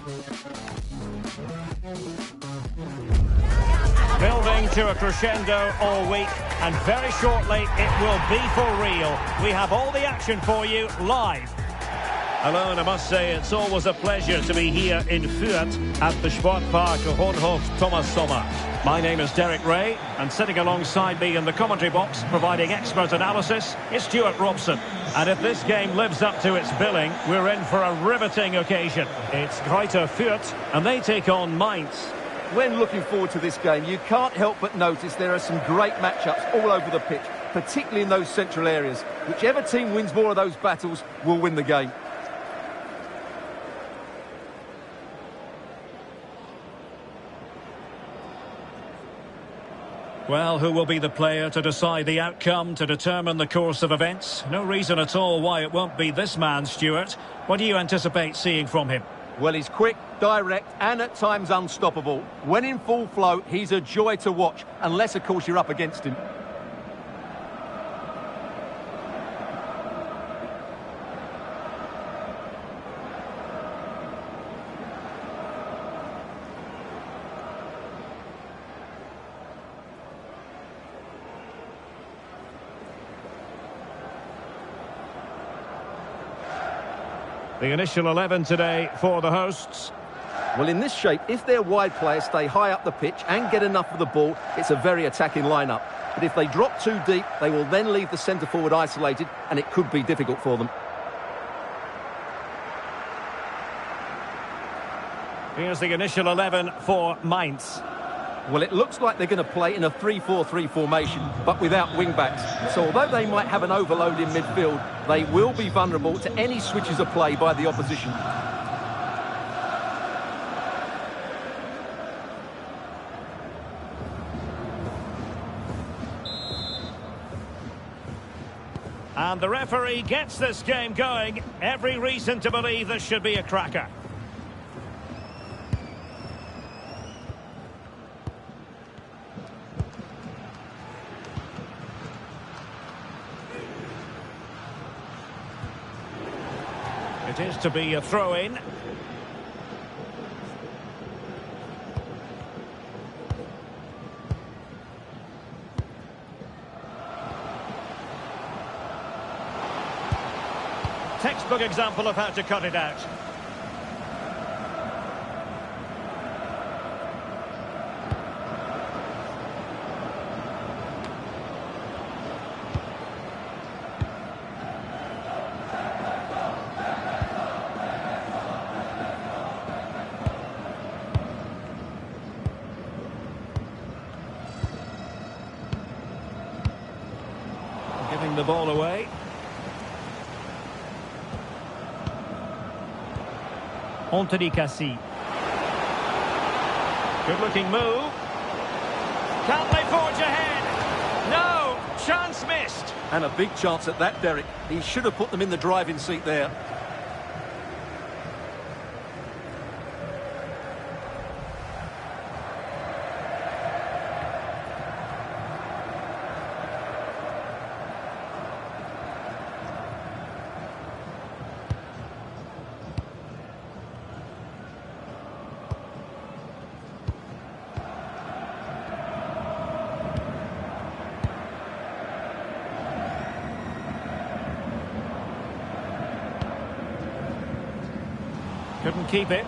Building to a crescendo all week, and very shortly it will be for real. We have all the action for you live. Hello, and I must say it's always a pleasure to be here in Fürth at the Sportpark Rundhof Thomas Sommer. My name is Derek Ray, and sitting alongside me in the commentary box, providing expert analysis, is Stuart Robson. And if this game lives up to its billing, we're in for a riveting occasion. It's Greuther Fürth, and they take on Mainz. When looking forward to this game, you can't help but notice there are some great matchups all over the pitch, particularly in those central areas. Whichever team wins more of those battles will win the game. Well, who will be the player to decide the outcome, to determine the course of events? No reason at all why it won't be this man, Stuart. What do you anticipate seeing from him? Well, he's quick, direct, and at times unstoppable. When in full flow, he's a joy to watch, unless, of course, you're up against him. The initial 11 today for the hosts. Well, in this shape, if their wide players stay high up the pitch and get enough of the ball, it's a very attacking lineup. But if they drop too deep, they will then leave the centre-forward isolated, and it could be difficult for them. Here's the initial 11 for Mainz. Well, it looks like they're going to play in a 3-4-3 formation, but without wing-backs. So although they might have an overload in midfield, they will be vulnerable to any switches of play by the opposition. And the referee gets this game going. Every reason to believe this should be a cracker. It is to be a throw-in. Textbook example of how to cut it out. Giving the ball away. Anthony Cassie. Good looking move. Can they forge ahead? No! Chance missed. And a big chance at that, Derek. He should have put them in the driving seat there. Couldn't keep it.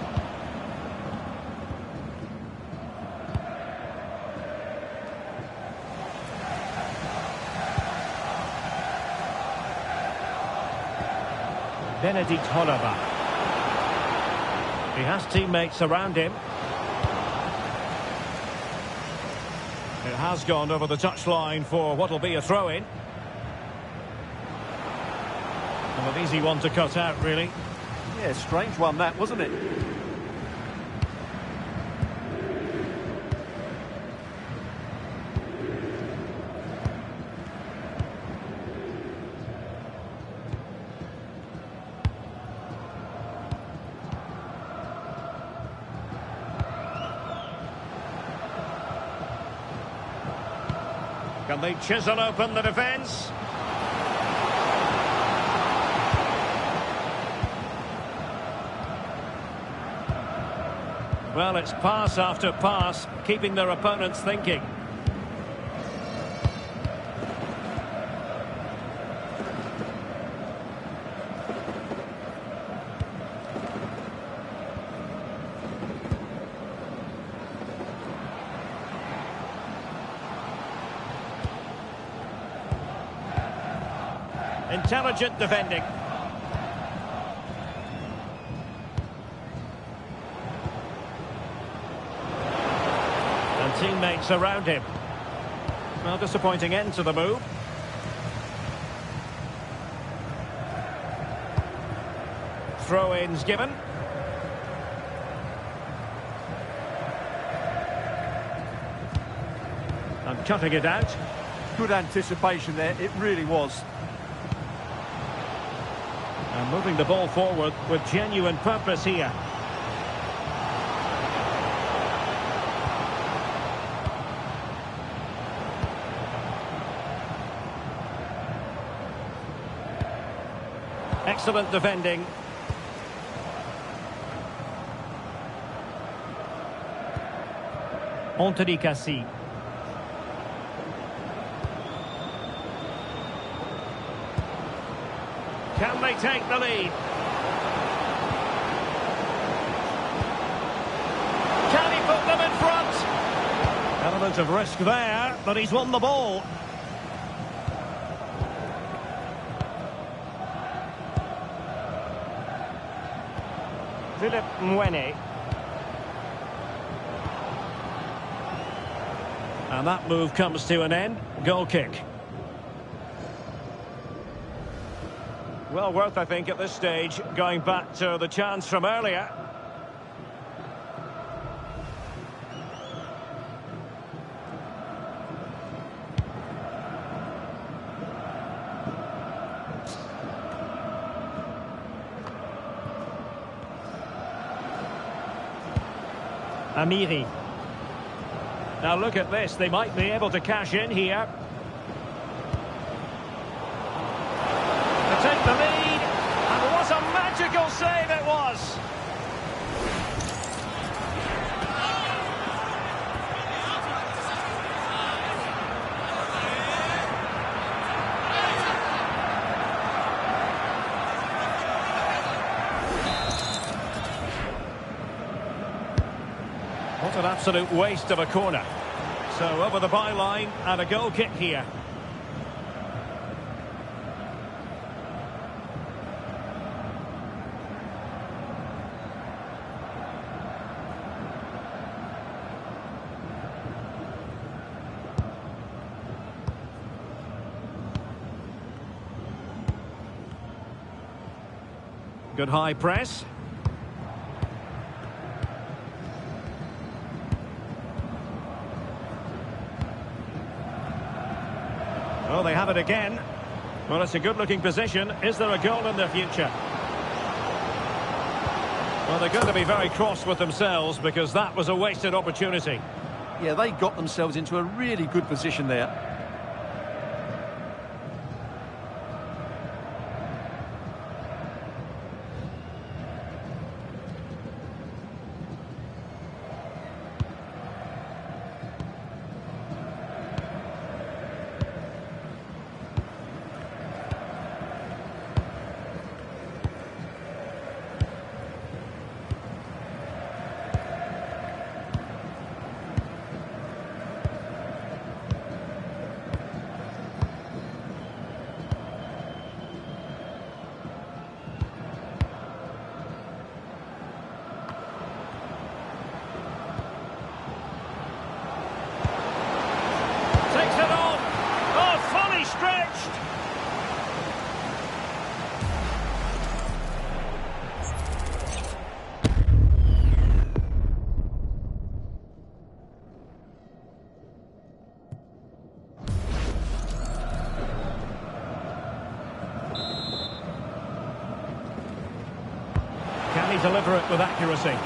Benedikt Hollerbach. He has teammates around him. It has gone over the touchline for what will be a throw-in. And an easy one to cut out, really. Yeah, strange one that, wasn't it? Can they chisel open the defence? Well, it's pass after pass, keeping their opponents thinking. Intelligent defending. And teammates around him. Well, disappointing end to the move. Throw-ins given. And cutting it out. Good anticipation there, it really was. And moving the ball forward with genuine purpose here. Excellent defending. Anthony Cassie. Can they take the lead? Can he put them in front? Element of risk there, but he's won the ball. Philip Mwene. And that move comes to an end. Goal kick. Well worth, I think, at this stage, going back to the chance from earlier. Amiri. Now look at this, they might be able to cash in here. To take the lead, and what a magical save it was! What an absolute waste of a corner. So over the byline and a goal kick here. Good high press. Oh, they have it again. Well, it's a good-looking position. Is there a goal in their future? Well, they're going to be very cross with themselves because that was a wasted opportunity. Yeah, they got themselves into a really good position there. Takes it on. Oh, fully stretched. Can he deliver it with accuracy?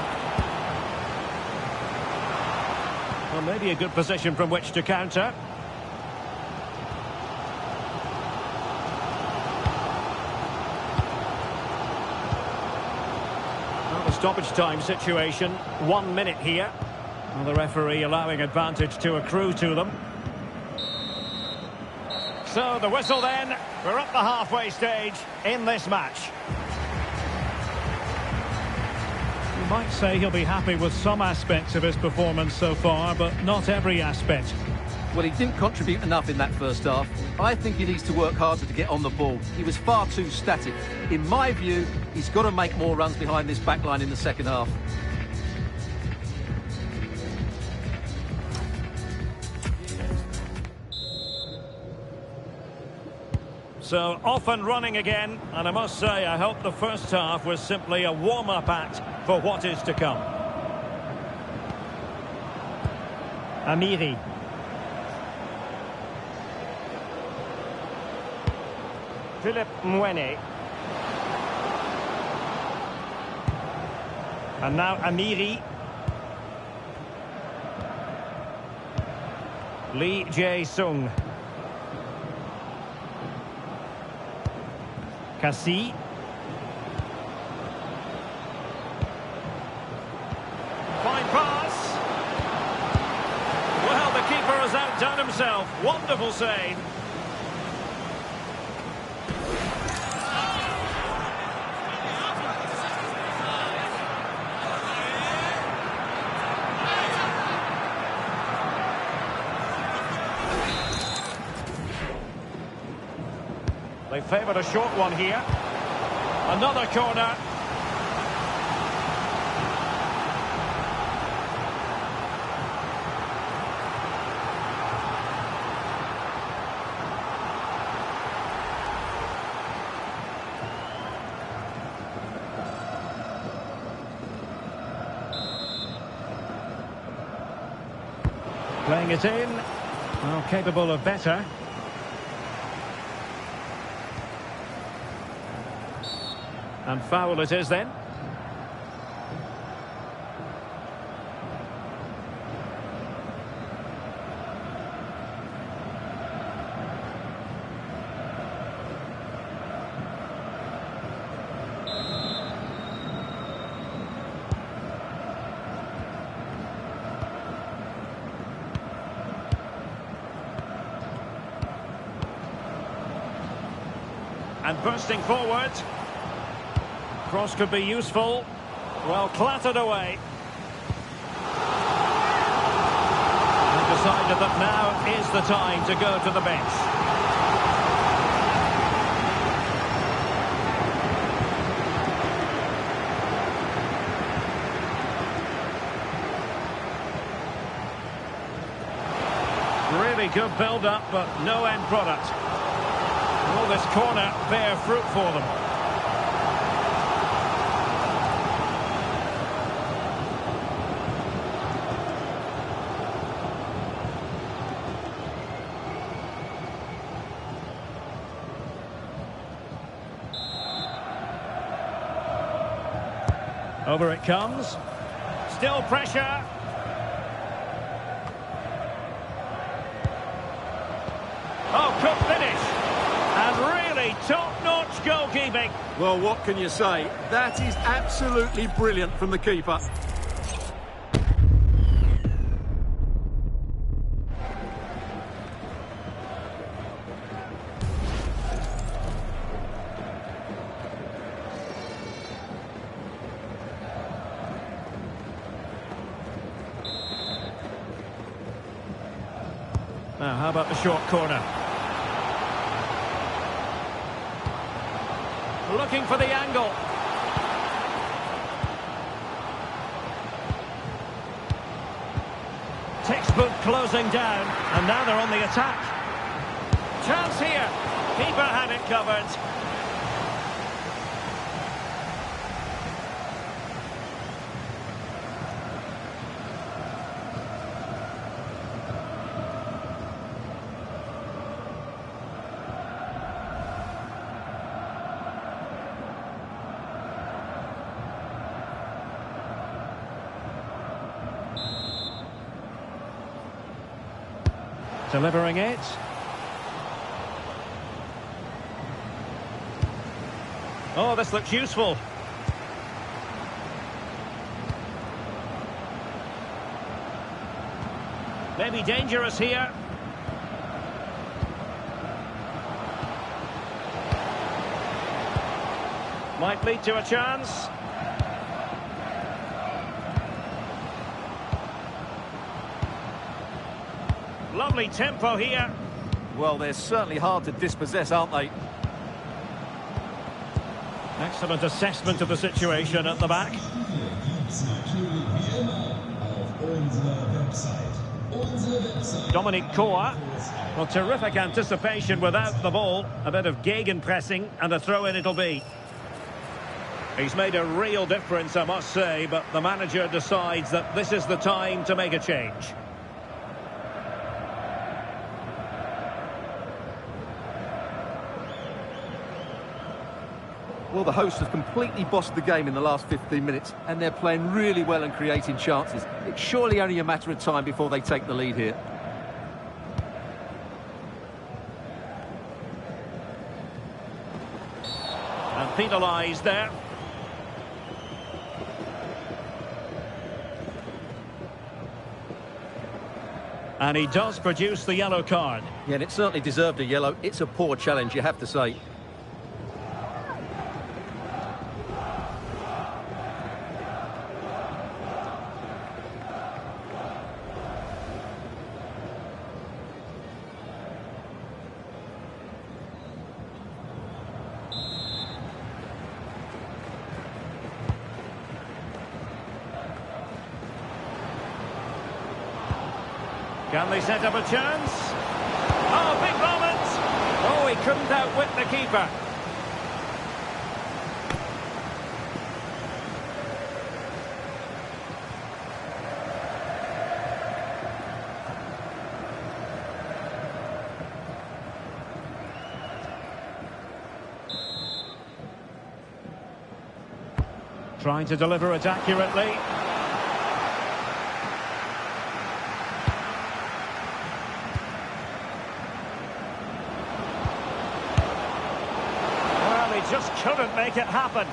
Well, maybe a good position from which to counter. stoppage time situation. 1 minute here. Well, the referee allowing advantage to accrue to them. So the whistle then. We're at the halfway stage in this match. You might say he'll be happy with some aspects of his performance so far, but not every aspect. Well, he didn't contribute enough in that first half. I think he needs to work harder to get on the ball. He was far too static. In my view, he's got to make more runs behind this back line in the second half. So off and running again, and I must say I hope the first half was simply a warm-up act for what is to come. Amiri. Philippe Mwene. And now Amiri. Lee Jae-sung. Cassie. Fine pass. Well, the keeper has outdone himself. Wonderful save. They favoured a short one here. Another corner. Playing it in. Well, capable of better. And foul it is then. And bursting forward. Cross could be useful. Well, clattered away. And decided that now is the time to go to the bench. Really good build-up, but no end product. Will this corner bear fruit for them? Over it comes. Still pressure. Oh, good finish. And really top-notch goalkeeping. Well, what can you say? That is absolutely brilliant from the keeper. Now, how about the short corner? Looking for the angle. Textbook closing down, and now they're on the attack. Chance here. Keeper had it covered. Delivering it. Oh, this looks useful. Maybe dangerous here. Might lead to a chance. Lovely tempo here. Well, they're certainly hard to dispossess, aren't they? Excellent assessment of the situation at the back. Dominic Koa. Well, terrific anticipation without the ball. A bit of gegenpressing and a throw-in it'll be. He's made a real difference, I must say, but the manager decides that this is the time to make a change. Well, the hosts have completely bossed the game in the last 15 minutes, and they're playing really well and creating chances. It's surely only a matter of time before they take the lead here. And penalised there. And he does produce the yellow card. Yeah, and it certainly deserved a yellow. It's a poor challenge, you have to say. Can they set up a chance? Oh, big moment! Oh, he couldn't outwit the keeper. Trying to deliver it accurately. Just couldn't make it happen.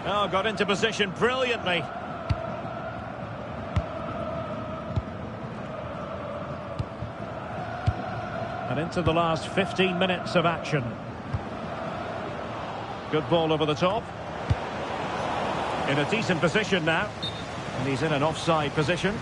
Oh, got into position brilliantly. And into the last 15 minutes of action. Good ball over the top. In a decent position now. And he's in an offside position.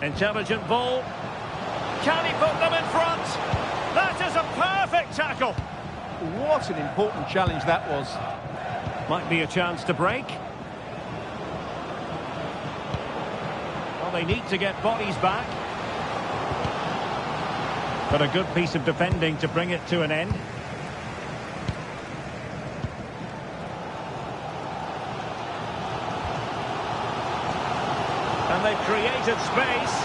Intelligent ball. Can he put them in front? That is a perfect tackle. What an important challenge that was. Might be a chance to break. Well, they need to get bodies back. But a good piece of defending to bring it to an end. And they've created space.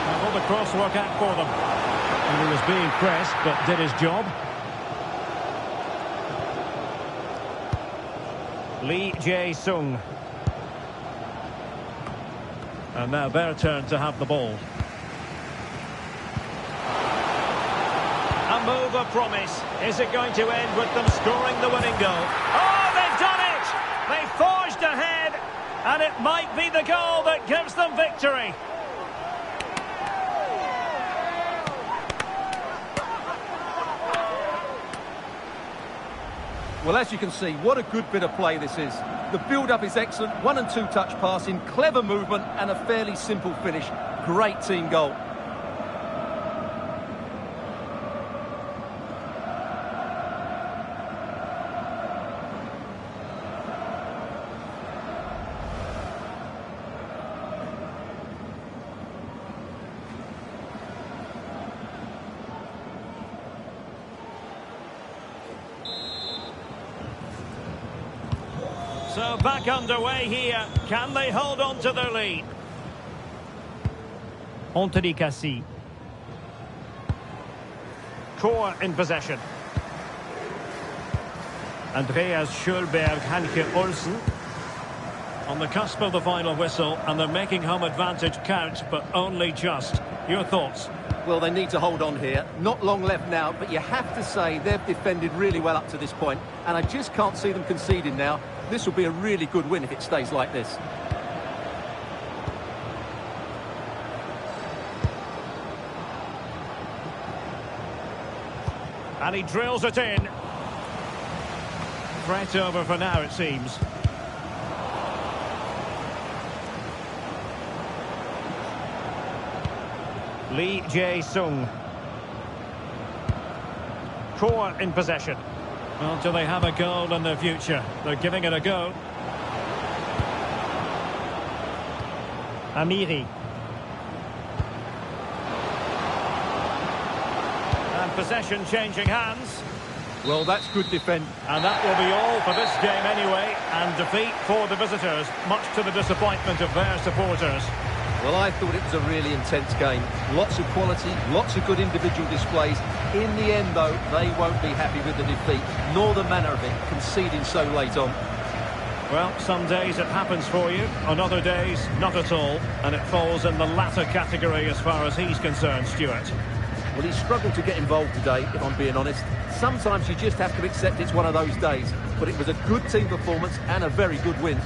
And will the cross work out for them? And he was being pressed, but did his job. Lee Jae-sung. And now their turn to have the ball. A move of promise. Is it going to end with them scoring the winning goal? Oh, they've done it! They forged ahead, and it might be the goal that gives them victory. Well, as you can see, what a good bit of play this is. The build-up is excellent, 1- and 2-touch passing, clever movement, and a fairly simple finish. Great team goal. So back underway here. Can they hold on to their lead? Anthony Cassie. Core in possession. Andreas Schulberg, Hanke Olsen. On the cusp of the final whistle, and they're making home advantage count, but only just. Your thoughts? Well, they need to hold on here. Not long left now, but you have to say they've defended really well up to this point, and I just can't see them conceding now. This will be a really good win if it stays like this. And he drills it in. Threat over for now, it seems. Lee Jae-sung. Core in possession. Well, do they have a goal in their future? They're giving it a go. Amiri. And possession changing hands. Well, that's good defence. And that will be all for this game anyway. And defeat for the visitors, much to the disappointment of their supporters. Well, I thought it was a really intense game. Lots of quality, lots of good individual displays. In the end, though, they won't be happy with the defeat, nor the manner of it, conceding so late on. Well, some days it happens for you, on other days, not at all. And it falls in the latter category as far as he's concerned, Stuart. Well, he struggled to get involved today, if I'm being honest. Sometimes you just have to accept it's one of those days. But it was a good team performance and a very good win.